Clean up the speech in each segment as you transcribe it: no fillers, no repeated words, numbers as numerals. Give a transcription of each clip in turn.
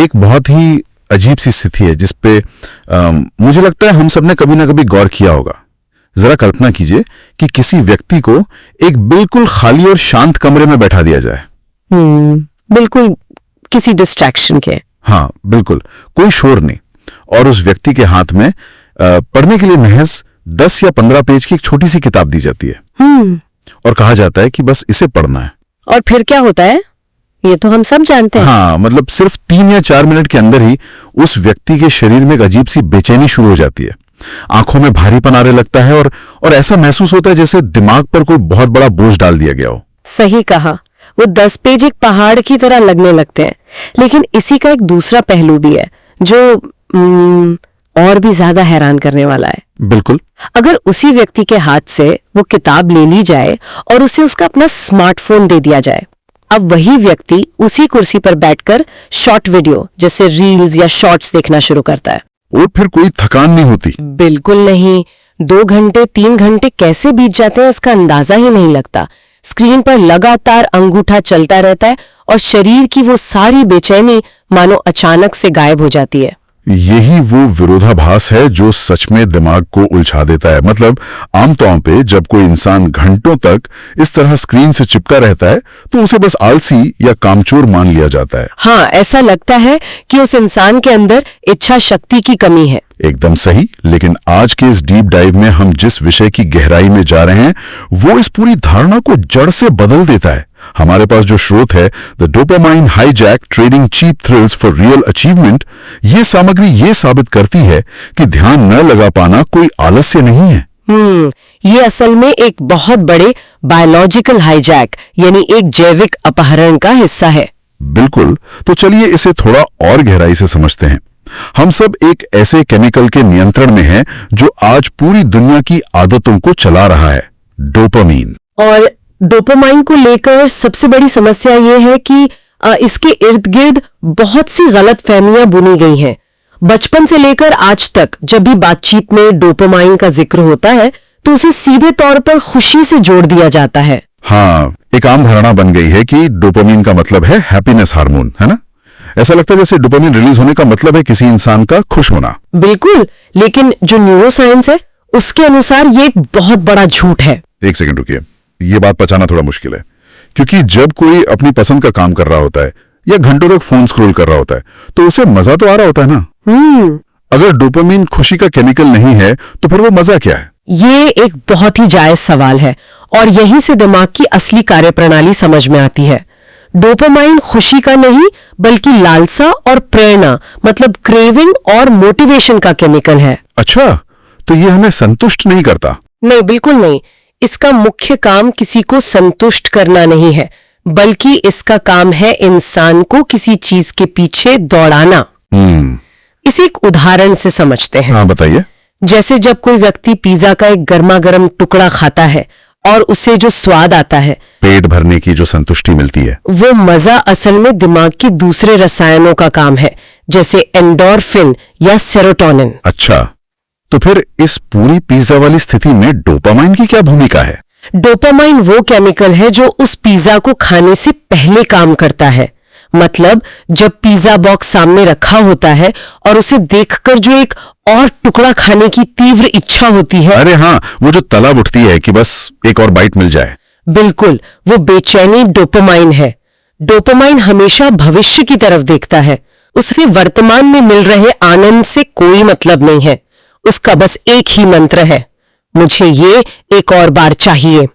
एक बहुत ही अजीब सी स्थिति है जिसपे मुझे लगता है हम सब ने कभी ना कभी गौर किया होगा। जरा कल्पना कीजिए कि किसी व्यक्ति को एक बिल्कुल खाली और शांत कमरे में बैठा दिया जाए। बिल्कुल किसी डिस्ट्रैक्शन के। हाँ बिल्कुल, कोई शोर नहीं, और उस व्यक्ति के हाथ में पढ़ने के लिए महज 10 या 15 पेज की एक छोटी सी किताब दी जाती है और कहा जाता है कि बस इसे पढ़ना है। और फिर क्या होता है ये तो हम सब जानते हैं। हाँ, मतलब सिर्फ 3 या 4 मिनट के अंदर ही उस व्यक्ति के शरीर में एक अजीब सी बेचैनी शुरू हो जाती है। आंखों में भारीपन आने लगता है और ऐसा महसूस होता है जैसे दिमाग पर कोई बहुत बड़ा बोझ डाल दिया गया हो। सही कहा, वो 10 पेज एक पहाड़ की तरह लगने लगते हैं। लेकिन इसी का एक दूसरा पहलू भी है जो और भी ज्यादा हैरान करने वाला है। बिल्कुल। अगर उसी व्यक्ति के हाथ से वो किताब ले ली जाए और उसे उसका अपना स्मार्टफोन दे दिया जाए, अब वही व्यक्ति उसी कुर्सी पर बैठकर शॉर्ट वीडियो जैसे रील्स या शॉर्ट्स देखना शुरू करता है। और फिर कोई थकान नहीं होती। बिल्कुल नहीं। 2 घंटे 3 घंटे कैसे बीत जाते हैं इसका अंदाजा ही नहीं लगता। स्क्रीन पर लगातार अंगूठा चलता रहता है और शरीर की वो सारी बेचैनी मानो अचानक से गायब हो जाती है। यही वो विरोधाभास है जो सच में दिमाग को उलझा देता है। मतलब आमतौर पे जब कोई इंसान घंटों तक इस तरह स्क्रीन से चिपका रहता है तो उसे बस आलसी या कामचोर मान लिया जाता है। हाँ, ऐसा लगता है कि उस इंसान के अंदर इच्छा शक्ति की कमी है। एकदम सही। लेकिन आज के इस डीप डाइव में हम जिस विषय की गहराई में जा रहे हैं वो इस पूरी धारणा को जड़ से बदल देता है। हमारे पास जो स्रोत है, the dopamine hijack trading cheap thrills for real achievement, ये सामग्री ये साबित करती है कि ध्यान न लगा पाना कोई आलस्य नहीं है। ये असल में एक बहुत बड़े बायोलॉजिकल हाईजैक यानी एक जैविक अपहरण का हिस्सा है। बिल्कुल। तो चलिए इसे थोड़ा और गहराई से समझते हैं। हम सब एक ऐसे केमिकल के नियंत्रण में हैं जो आज पूरी दुनिया की आदतों को चला रहा है, डोपामीन। और डोपामाइन को लेकर सबसे बड़ी समस्या ये है कि इसके इर्द गिर्द बहुत सी गलत फहमियां बुनी गई हैं। बचपन से लेकर आज तक जब भी बातचीत में डोपामाइन का जिक्र होता है तो उसे सीधे तौर पर खुशी से जोड़ दिया जाता है। हाँ, एक आम धारणा बन गई है कि डोपामीन का मतलब है हैप्पीनेस हार्मोन, है ना? ऐसा लगता है जैसे डोपामीन रिलीज होने का मतलब है किसी इंसान का खुश होना। बिल्कुल, लेकिन जो न्यूरोसाइंस है उसके अनुसार ये एक बहुत बड़ा झूठ है। एक सेकंड रुकिए, ये बात पचाना थोड़ा मुश्किल है, क्योंकि जब कोई अपनी पसंद का काम कर रहा होता है या घंटों तक फोन स्क्रॉल कर रहा होता है तो उसे मजा तो आ रहा होता है ना। अगर डोपामीन खुशी का केमिकल नहीं है तो फिर वो मजा क्या है? ये एक बहुत ही जायज सवाल है और यहीं से दिमाग की असली कार्यप्रणाली समझ में आती है। डोपामाइन खुशी का नहीं बल्कि लालसा और प्रेरणा मतलब क्रेविंग और मोटिवेशन का केमिकल है। अच्छा, तो ये हमें संतुष्ट नहीं करता? नहीं, बिल्कुल नहीं। इसका मुख्य काम किसी को संतुष्ट करना नहीं है, बल्कि इसका काम है इंसान को किसी चीज के पीछे दौड़ाना। इसे एक उदाहरण से समझते हैं। हाँ, बताइए। जैसे जब कोई व्यक्ति पिज्जा का एक गर्मा गर्म टुकड़ा खाता है और उसे जो स्वाद आता है, पेट भरने की जो संतुष्टि मिलती है, वो मजा असल में दिमाग की दूसरे रसायनों का काम है, जैसे एंडोर्फिन या सेरोटोनिन। अच्छा, तो फिर इस पूरी पिज्जा वाली स्थिति में डोपामाइन की क्या भूमिका है? डोपामाइन वो केमिकल है जो उस पिज्जा को खाने से पहले काम करता है। मतलब जब पिज्जा बॉक्स सामने रखा होता है और उसे देखकर जो एक और टुकड़ा खाने की तीव्र इच्छा होती है। अरे हाँ, वो जो तलब उठती है कि बस एक और बाइट मिल जाए। बिल्कुल, वो बेचैनी डोपामाइन है। डोपामाइन हमेशा भविष्य की तरफ देखता है। उसे वर्तमान में मिल रहे आनंद से कोई मतलब नहीं है। उसका बस एक ही मंत्र है, मुझे ये एक और बार चाहिए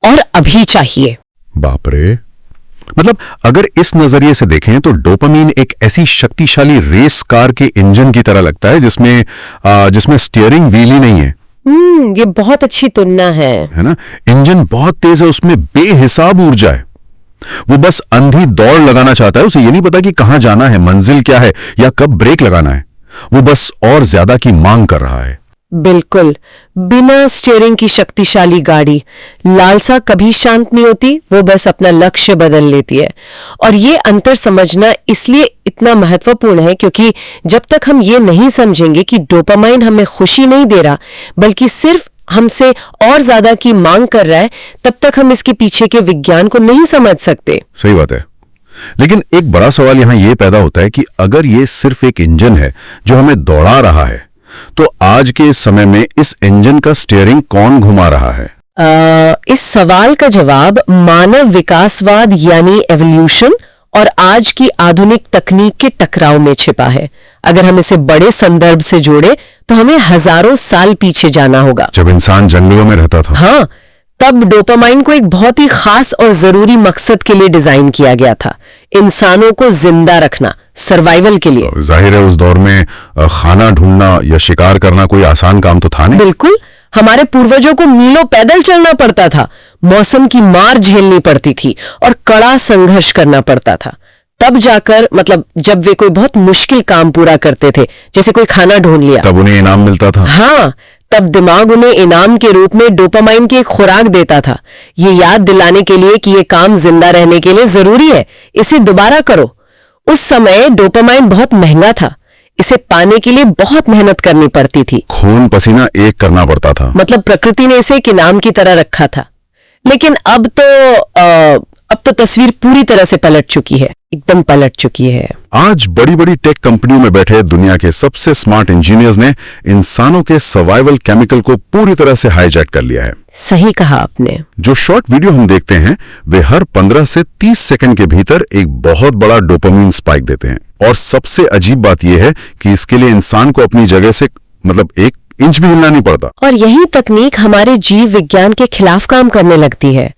और अभी चाहिए। बाप रे। मतलब अगर इस नजरिए से देखें तो डोपामीन एक ऐसी शक्तिशाली रेस कार के इंजन की तरह लगता है जिसमें स्टीयरिंग व्हील ही नहीं है। ये बहुत अच्छी तुलना है ना? इंजन बहुत तेज है, उसमें बेहिसाब ऊर्जा है। वो बस अंधी दौड़ लगाना चाहता है। उसे ये नहीं पता कि कहां जाना है, मंजिल क्या है या कब ब्रेक लगाना है। वो बस और ज्यादा की मांग कर रहा है। बिल्कुल, बिना स्टीयरिंग की शक्तिशाली गाड़ी। लालसा कभी शांत नहीं होती, वो बस अपना लक्ष्य बदल लेती है। और ये अंतर समझना इसलिए इतना महत्वपूर्ण है क्योंकि जब तक हम ये नहीं समझेंगे कि डोपामाइन हमें खुशी नहीं दे रहा बल्कि सिर्फ हमसे और ज्यादा की मांग कर रहा है, तब तक हम इसके पीछे के विज्ञान को नहीं समझ सकते। सही बात है। लेकिन एक बड़ा सवाल यहां यह पैदा होता है कि अगर ये सिर्फ एक इंजन है जो हमें दौड़ा रहा है, तो आज के इस समय में इस इंजन का स्टीयरिंग कौन घुमा रहा है? इस सवाल का जवाब मानव विकासवाद यानी एवोल्यूशन और आज की आधुनिक तकनीक के टकराव में छिपा है। अगर हम इसे बड़े संदर्भ से जोड़े तो हमें हजारों साल पीछे जाना होगा, जब इंसान जंगलों में रहता था। हाँ, तब डोपामाइन को एक बहुत ही खास और जरूरी मकसद के लिए डिजाइन किया गया था, इंसानों को जिंदा रखना, सर्वाइवल के लिए। जाहिर है उस दौर में खाना ढूंढना या शिकार करना कोई आसान काम तो था नहीं। बिल्कुल, हमारे पूर्वजों को मीलों पैदल चलना पड़ता था, मौसम की मार झेलनी पड़ती थी और कड़ा संघर्ष करना पड़ता था। तब जाकर जब वे कोई बहुत मुश्किल काम पूरा करते थे, जैसे कोई खाना ढूंढ लिया, तब उन्हें इनाम मिलता था। हाँ, तब दिमाग उन्हें इनाम के रूप में डोपामाइन की एक खुराक देता था, ये याद दिलाने के लिए कि ये काम जिंदा रहने के लिए जरूरी है, इसे दोबारा करो। उस समय डोपामाइन बहुत महंगा था, इसे पाने के लिए बहुत मेहनत करनी पड़ती थी, खून पसीना एक करना पड़ता था। प्रकृति ने इसे एक इनाम की तरह रखा था। लेकिन अब तो तस्वीर पूरी तरह से पलट चुकी है, एकदम पलट चुकी है। आज बड़ी बड़ी टेक कंपनियों में बैठे दुनिया के सबसे स्मार्ट इंजीनियर्स ने इंसानों के सर्वाइवल केमिकल को पूरी तरह से हाईजैक कर लिया है। सही कहा आपने। जो शॉर्ट वीडियो हम देखते हैं वे हर 15 से 30 सेकंड के भीतर एक बहुत बड़ा डोपामाइन स्पाइक देते हैं। और सबसे अजीब बात यह है कि इसके लिए इंसान को अपनी जगह से 1 इंच भी हिलना नहीं पड़ता। और यही तकनीक हमारे जीव विज्ञान के खिलाफ काम करने लगती है।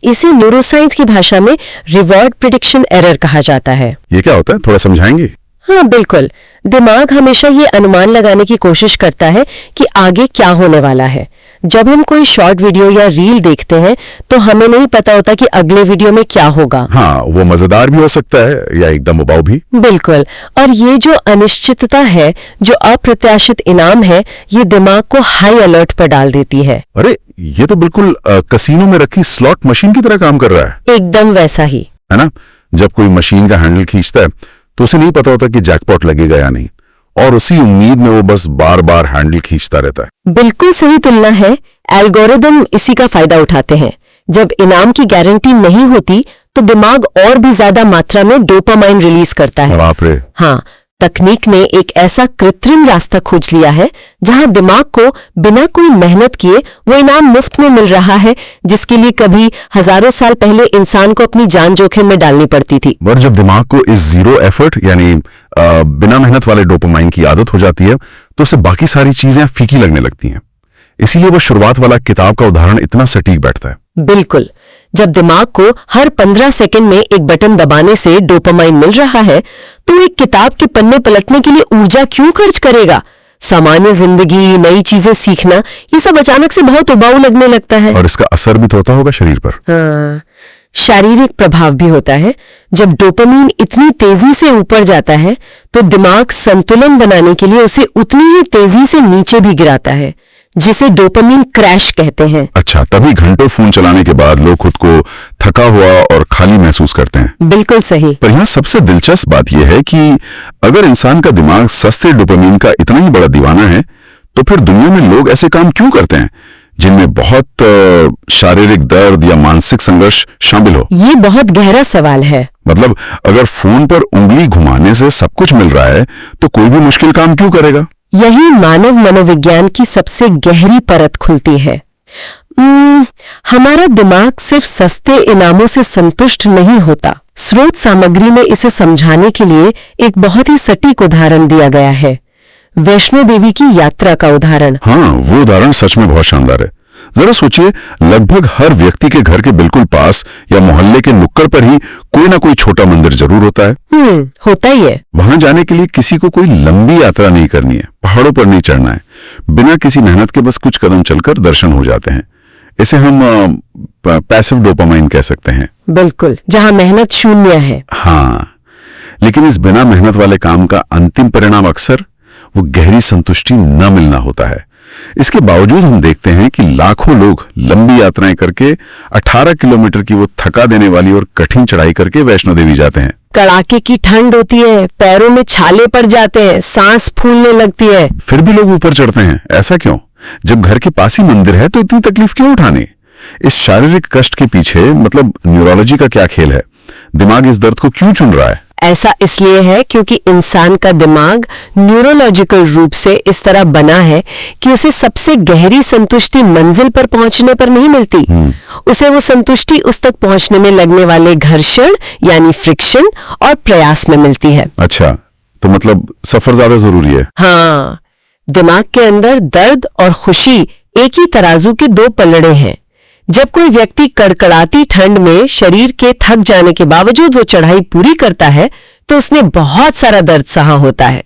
इसे न्यूरोसाइंस की भाषा में रिवॉर्ड प्रिडिक्शन एरर कहा जाता है। ये क्या होता है, थोड़ा समझाएंगे? हाँ बिल्कुल, दिमाग हमेशा ये अनुमान लगाने की कोशिश करता है कि आगे क्या होने वाला है। जब हम कोई शॉर्ट वीडियो या रील देखते हैं तो हमें नहीं पता होता कि अगले वीडियो में क्या होगा। हाँ, वो मजेदार भी हो सकता है या एकदम उबाऊ भी। बिल्कुल, और ये जो अनिश्चितता है, जो अप्रत्याशित इनाम है, ये दिमाग को हाई अलर्ट पर डाल देती है। अरे ये तो बिल्कुल कसीनो में रखी स्लॉट मशीन की तरह काम कर रहा है। एकदम वैसा ही है ना। जब कोई मशीन का हैंडल खींचता है तो उसे नहीं पता होता कि जैकपॉट लगेगा या नहीं, और उसी उम्मीद में वो बस बार बार हैंडल खींचता रहता है। बिल्कुल सही तुलना है। एल्गोरिदम इसी का फायदा उठाते हैं। जब इनाम की गारंटी नहीं होती तो दिमाग और भी ज्यादा मात्रा में डोपामाइन रिलीज करता है। बाप रे। हाँ, तकनीक ने एक ऐसा कृत्रिम रास्ता खोज लिया है जहां दिमाग को बिना कोई मेहनत किए वो इनाम मुफ्त में मिल रहा है, जिसके लिए कभी हजारों साल पहले इंसान को अपनी जान जोखिम में डालनी पड़ती थी। और जब दिमाग को इस जीरो एफर्ट यानी बिना मेहनत वाले डोपामाइन की आदत हो जाती है तो उसे बाकी सारी चीजें फीकी लगने लगती हैं। इसीलिए वो शुरुआत वाला किताब का उदाहरण इतना सटीक बैठता है। बिल्कुल, जब दिमाग को हर 15 सेकंड में एक बटन दबाने से डोपामाइन मिल रहा है तो एक किताब के पन्ने पलटने के लिए ऊर्जा क्यों खर्च करेगा? सामान्य जिंदगी, नई चीजें सीखना, ये सब अचानक से बहुत उबाऊ लगने लगता है। और इसका असर भी तो होता होगा शरीर पर। हाँ, शारीरिक प्रभाव भी होता है। जब डोपामाइन इतनी तेजी से ऊपर जाता है तो दिमाग संतुलन बनाने के लिए उसे उतनी ही तेजी से नीचे भी गिराता है, जिसे डोपामाइन क्रैश कहते हैं। अच्छा, तभी घंटों फोन चलाने के बाद लोग खुद को थका हुआ और खाली महसूस करते हैं। बिल्कुल सही। पर यहाँ सबसे दिलचस्प बात यह है कि अगर इंसान का दिमाग सस्ते डोपामाइन का इतना ही बड़ा दीवाना है तो फिर दुनिया में लोग ऐसे काम क्यों करते हैं जिनमें बहुत शारीरिक दर्द या मानसिक संघर्ष शामिल हो? ये बहुत गहरा सवाल है। अगर फोन पर उंगली घुमाने से सब कुछ मिल रहा है तो कोई भी मुश्किल काम क्यों करेगा? यही मानव मनोविज्ञान की सबसे गहरी परत खुलती है। हमारा दिमाग सिर्फ सस्ते इनामों से संतुष्ट नहीं होता। स्रोत सामग्री में इसे समझाने के लिए एक बहुत ही सटीक उदाहरण दिया गया है, वैष्णो देवी की यात्रा का उदाहरण। हाँ, वो उदाहरण सच में बहुत शानदार है। जरा सोचिए, लगभग हर व्यक्ति के घर के बिल्कुल पास या मोहल्ले के नुक्कड़ पर ही कोई ना कोई छोटा मंदिर जरूर होता है। होता ही है। वहां जाने के लिए किसी को कोई लंबी यात्रा नहीं करनी है, पहाड़ों पर नहीं चढ़ना है, बिना किसी मेहनत के बस कुछ कदम चलकर दर्शन हो जाते हैं। इसे हम पैसिव डोपामाइन कह सकते हैं। बिल्कुल, जहां मेहनत शून्य है। हाँ, लेकिन इस बिना मेहनत वाले काम का अंतिम परिणाम अक्सर वो गहरी संतुष्टि न मिलना होता है। इसके बावजूद हम देखते हैं कि लाखों लोग लंबी यात्राएं करके 18 किलोमीटर की वो थका देने वाली और कठिन चढ़ाई करके वैष्णो देवी जाते हैं। कड़ाके की ठंड होती है, पैरों में छाले पड़ जाते हैं, सांस फूलने लगती है, फिर भी लोग ऊपर चढ़ते हैं। ऐसा क्यों? जब घर के पास ही मंदिर है तो इतनी तकलीफ क्यों उठानी? इस शारीरिक कष्ट के पीछे न्यूरोलॉजी का क्या खेल है? दिमाग इस दर्द को क्यों चुन रहा है? ऐसा इसलिए है क्योंकि इंसान का दिमाग न्यूरोलॉजिकल रूप से इस तरह बना है कि उसे सबसे गहरी संतुष्टि मंजिल पर पहुंचने पर नहीं मिलती। उसे वो संतुष्टि उस तक पहुंचने में लगने वाले घर्षण यानी फ्रिक्शन और प्रयास में मिलती है। अच्छा, तो मतलब सफर ज्यादा जरूरी है। हाँ, दिमाग के अंदर दर्द और खुशी एक ही तराजू के दो पलड़े हैं। जब कोई व्यक्ति कड़कड़ाती ठंड में शरीर के थक जाने के बावजूद वो चढ़ाई पूरी करता है तो उसने बहुत सारा दर्द सहा होता है।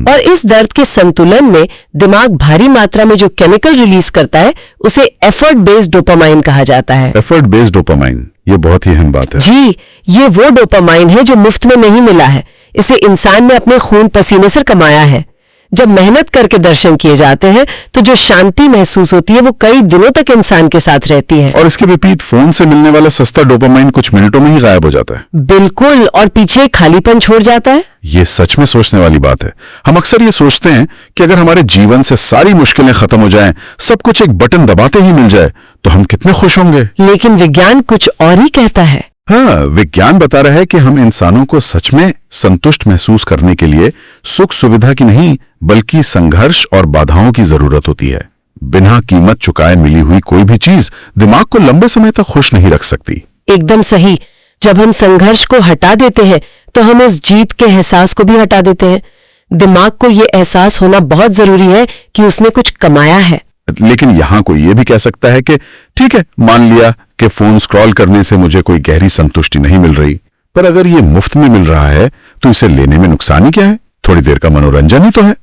और इस दर्द के संतुलन में दिमाग भारी मात्रा में जो केमिकल रिलीज करता है उसे एफर्ट बेस्ड डोपामाइन कहा जाता है। एफर्ट बेस्ड डोपामाइन, ये बहुत ही अहम बात है। जी, ये वो डोपामाइन है जो मुफ्त में नहीं मिला है। इसे इंसान ने अपने खून पसीने से कमाया है। जब मेहनत करके दर्शन किए जाते हैं तो जो शांति महसूस होती है वो कई दिनों तक इंसान के साथ रहती है। और इसके विपरीत फोन से मिलने वाला सस्ता डोपामाइन कुछ मिनटों में ही गायब हो जाता है। बिल्कुल, और पीछे खालीपन छोड़ जाता है। ये सच में सोचने वाली बात है। हम अक्सर ये सोचते हैं कि अगर हमारे जीवन से सारी मुश्किलें खत्म हो जाएं, सब कुछ एक बटन दबाते ही मिल जाए तो हम कितने खुश होंगे। लेकिन विज्ञान कुछ और ही कहता है। हाँ, विज्ञान बता रहा है कि हम इंसानों को सच में संतुष्ट महसूस करने के लिए सुख सुविधा की नहीं बल्कि संघर्ष और बाधाओं की जरूरत होती है। बिना कीमत चुकाए मिली हुई कोई भी चीज दिमाग को लंबे समय तक खुश नहीं रख सकती। एकदम सही। जब हम संघर्ष को हटा देते हैं तो हम उस जीत के एहसास को भी हटा देते हैं। दिमाग को ये एहसास होना बहुत जरूरी है कि उसने कुछ कमाया है। लेकिन यहां कोई ये भी कह सकता है कि ठीक है, मान लिया कि फोन स्क्रॉल करने से मुझे कोई गहरी संतुष्टि नहीं मिल रही, पर अगर ये मुफ्त में मिल रहा है तो इसे लेने में नुकसान ही क्या है? थोड़ी देर का मनोरंजन ही तो है।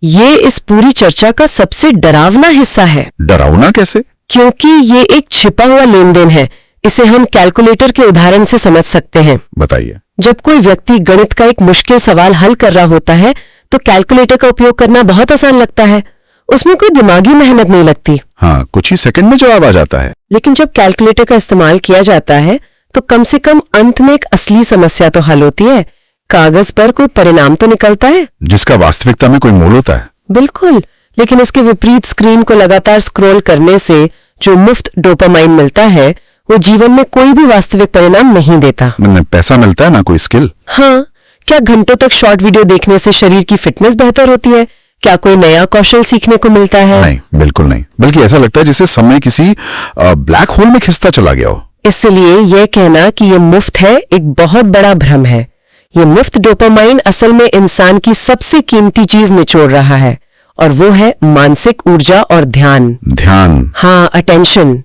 ये इस पूरी चर्चा का सबसे डरावना हिस्सा है। डरावना कैसे? क्योंकि ये एक छिपा हुआ लेन देन है। इसे हम कैलकुलेटर के उदाहरण से समझ सकते हैं। बताइए। जब कोई व्यक्ति गणित का एक मुश्किल सवाल हल कर रहा होता है तो कैलकुलेटर का उपयोग करना बहुत आसान लगता है। उसमें कोई दिमागी मेहनत नहीं लगती। हाँ, कुछ ही सेकंड में जवाब आ जाता है। लेकिन जब कैलकुलेटर का इस्तेमाल किया जाता है तो कम से कम अंत में एक असली समस्या तो हल होती है। कागज पर कोई परिणाम तो निकलता है जिसका वास्तविकता में कोई मोल होता है। बिल्कुल, लेकिन इसके विपरीत स्क्रीन को लगातार स्क्रॉल करने से जो मुफ्त डोपामाइन मिलता है वो जीवन में कोई भी वास्तविक परिणाम नहीं देता। न पैसा मिलता है ना कोई स्किल। हाँ, क्या घंटों तक शॉर्ट वीडियो देखने से शरीर की फिटनेस बेहतर होती है? क्या कोई नया कौशल सीखने को मिलता है? नहीं, बिल्कुल नहीं। बल्कि ऐसा लगता है जैसे समय किसी ब्लैक होल में खिंचता चला गया हो। इसलिए यह कहना कि ये मुफ्त है एक बहुत बड़ा भ्रम है। ये मुफ्त डोपामाइन असल में इंसान की सबसे कीमती चीज निचोड़ रहा है और वो है मानसिक ऊर्जा और ध्यान। ध्यान? हाँ, अटेंशन।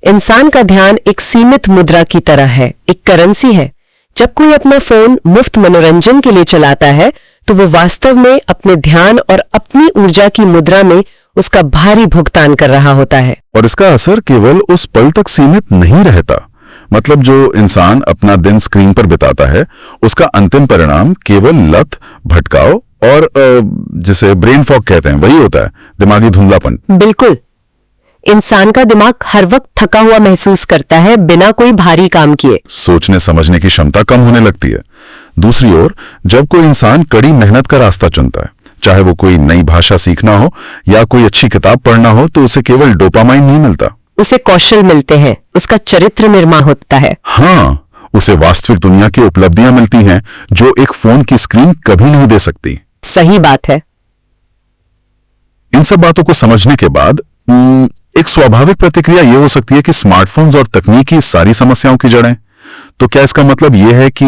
इंसान का ध्यान एक सीमित मुद्रा की तरह है, एक करेंसी है। जब कोई अपना फोन मुफ्त मनोरंजन के लिए चलाता है तो वो वास्तव में अपने ध्यान और अपनी ऊर्जा की मुद्रा में उसका भारी भुगतान कर रहा होता है। और इसका असर केवल उस पल तक सीमित नहीं रहता। मतलब जो इंसान अपना दिन स्क्रीन पर बिताता है उसका अंतिम परिणाम केवल लत, भटकाव और जिसे ब्रेन फॉग कहते हैं वही होता है, दिमागी धुंधलापन। बिल्कुल, इंसान का दिमाग हर वक्त थका हुआ महसूस करता है बिना कोई भारी काम किए। सोचने समझने की क्षमता कम होने लगती है। दूसरी ओर जब कोई इंसान कड़ी मेहनत का रास्ता चुनता है, चाहे वो कोई नई भाषा सीखना हो या कोई अच्छी किताब पढ़ना हो, तो उसे केवल डोपामाइन नहीं मिलता, उसे कौशल मिलते हैं, उसका चरित्र निर्माण होता है। हाँ, उसे वास्तविक दुनिया की उपलब्धियां मिलती हैं जो एक फोन की स्क्रीन कभी नहीं दे सकती। सही बात है। इन सब बातों को समझने के बाद एक स्वाभाविक प्रतिक्रिया यह हो सकती है कि स्मार्टफोन्स और तकनीकी सारी समस्याओं की जड़ है। तो क्या इसका मतलब यह है कि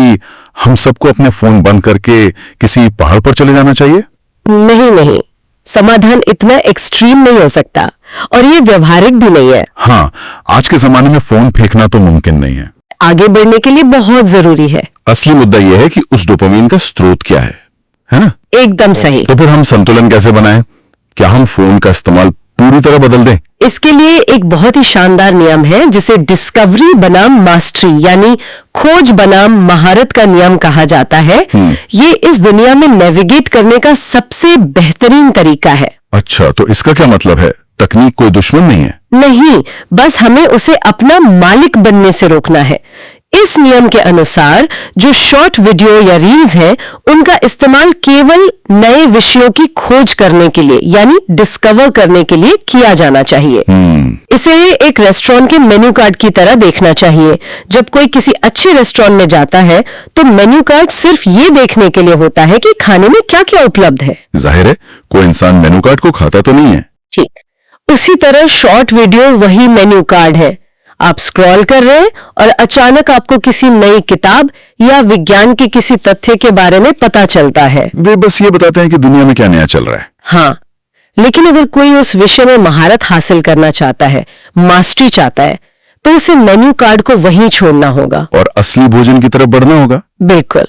हम सबको अपने फोन बंद करके किसी पहाड़ पर चले जाना चाहिए? नहीं, समाधान इतना एक्सट्रीम नहीं हो सकता और ये व्यवहारिक भी नहीं है। हाँ, आज के जमाने में फोन फेंकना तो मुमकिन नहीं है। आगे बढ़ने के लिए बहुत जरूरी है। असली मुद्दा यह है कि उस डोपामाइन का स्रोत क्या है ना? एकदम सही। तो फिर हम संतुलन कैसे बनाएं? क्या हम फोन का इस्तेमाल पूरी तरह बदल दें? इसके लिए एक बहुत ही शानदार नियम है जिसे डिस्कवरी बनाम मास्टरी यानी खोज बनाम महारत का नियम कहा जाता है। ये इस दुनिया में नेविगेट करने का सबसे बेहतरीन तरीका है। अच्छा, तो इसका क्या मतलब है? तकनीक कोई दुश्मन नहीं है? नहीं, बस हमें उसे अपना मालिक बनने से रोकना है। इस नियम के अनुसार जो शॉर्ट वीडियो या रील्स हैं, उनका इस्तेमाल केवल नए विषयों की खोज करने के लिए यानी डिस्कवर करने के लिए किया जाना चाहिए। इसे एक रेस्टोरेंट के मेन्यू कार्ड की तरह देखना चाहिए। जब कोई किसी अच्छे रेस्टोरेंट में जाता है तो मेन्यू कार्ड सिर्फ ये देखने के लिए होता है कि खाने में क्या क्या उपलब्ध है। जाहिर है कोई इंसान मेनू कार्ड को खाता तो नहीं है। ठीक उसी तरह शॉर्ट वीडियो वही मेन्यू कार्ड है। आप स्क्रॉल कर रहे हैं और अचानक आपको किसी नई किताब या विज्ञान के किसी तथ्य के बारे में पता चलता है। वे बस ये बताते हैं कि दुनिया में क्या नया चल रहा है। हाँ, लेकिन अगर कोई उस विषय में महारत हासिल करना चाहता है, मास्टरी चाहता है, तो उसे मेन्यू कार्ड को वहीं छोड़ना होगा और असली भोजन की तरफ बढ़ना होगा। बिल्कुल,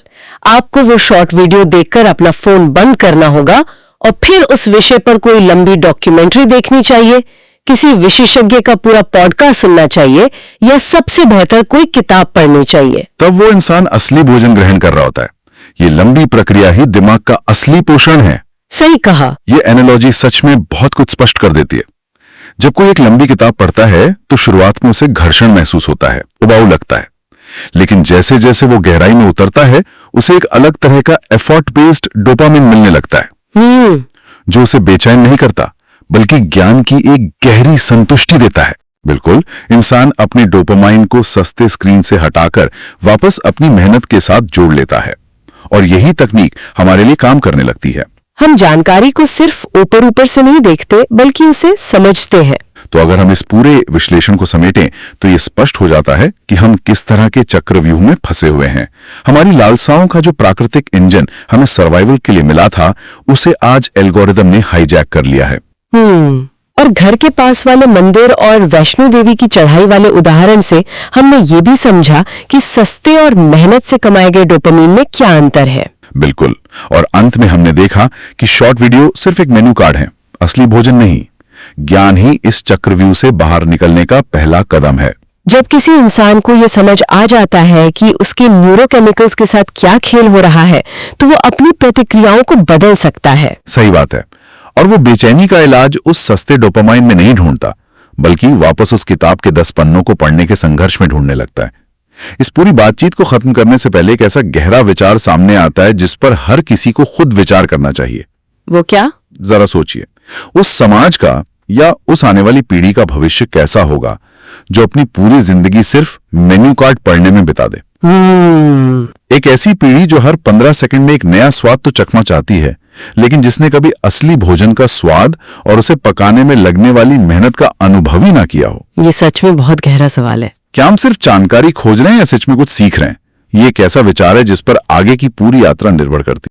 आपको वो शॉर्ट वीडियो देखकर अपना फोन बंद करना होगा और फिर उस विषय पर कोई लंबी डॉक्यूमेंट्री देखनी चाहिए, किसी विशेषज्ञ का पूरा पॉडकास्ट सुनना चाहिए या सबसे बेहतर कोई किताब पढ़नी चाहिए। तब वो इंसान असली भोजन ग्रहण कर रहा होता है। ये लंबी प्रक्रिया ही दिमाग का असली पोषण है। सही कहा। ये एनालॉजी सच में बहुत कुछ स्पष्ट कर देती है। जब कोई एक लंबी किताब पढ़ता है तो शुरुआत में उसे घर्षण महसूस होता है, उबाऊ लगता है, लेकिन जैसे जैसे वो गहराई में उतरता है उसे एक अलग तरह का एफर्ट बेस्ड डोपामिन मिलने लगता है, जो उसे बेचैन नहीं करता बल्कि ज्ञान की एक गहरी संतुष्टि देता है। बिल्कुल, इंसान अपने डोपामाइन को सस्ते स्क्रीन से हटाकर वापस अपनी मेहनत के साथ जोड़ लेता है और यही तकनीक हमारे लिए काम करने लगती है। हम जानकारी को सिर्फ ऊपर ऊपर से नहीं देखते बल्कि उसे समझते हैं। तो अगर हम इस पूरे विश्लेषण को समेटें तो ये स्पष्ट हो जाता है कि हम किस तरह के चक्रव्यूह में फंसे हुए हैं। हमारी लालसाओं का जो प्राकृतिक इंजन हमें सर्वाइवल के लिए मिला था, उसे आज एल्गोरिदम ने हाईजैक कर लिया है। और घर के पास वाले मंदिर और वैष्णो देवी की चढ़ाई वाले उदाहरण से हमने ये भी समझा कि सस्ते और मेहनत से कमाए गए डोपामिन में क्या अंतर है। बिल्कुल, और अंत में हमने देखा कि शॉर्ट वीडियो सिर्फ एक मेनू कार्ड है, असली भोजन नहीं। ज्ञान ही इस चक्रव्यूह से बाहर निकलने का पहला कदम है। जब किसी इंसान को यह समझ आ जाता है कि उसके न्यूरोकेमिकल्स के साथ क्या खेल हो रहा है, तो वो अपनी प्रतिक्रियाओं को बदल सकता है। सही बात है। और वो बेचैनी का इलाज उस सस्ते डोपामाइन में नहीं ढूंढता, बल्कि वापस उस किताब के 10 पन्नों को पढ़ने के संघर्ष में ढूंढने लगता है। इस पूरी बातचीत को खत्म करने से पहले एक ऐसा गहरा विचार सामने आता है जिस पर हर किसी को खुद विचार करना चाहिए। वो क्या? जरा सोचिए, उस समाज का या उस आने वाली पीढ़ी का भविष्य कैसा होगा जो अपनी पूरी जिंदगी सिर्फ मेन्यू कार्ड पढ़ने में बिता दे। एक ऐसी पीढ़ी जो हर 15 सेकंड में एक नया स्वाद तो चखना चाहती है, लेकिन जिसने कभी असली भोजन का स्वाद और उसे पकाने में लगने वाली मेहनत का अनुभव ही ना किया हो। ये सच में बहुत गहरा सवाल है। क्या हम सिर्फ जानकारी खोज रहे हैं या सच में कुछ सीख रहे हैं? ये एक ऐसा विचार है जिस पर आगे की पूरी यात्रा निर्भर करती है।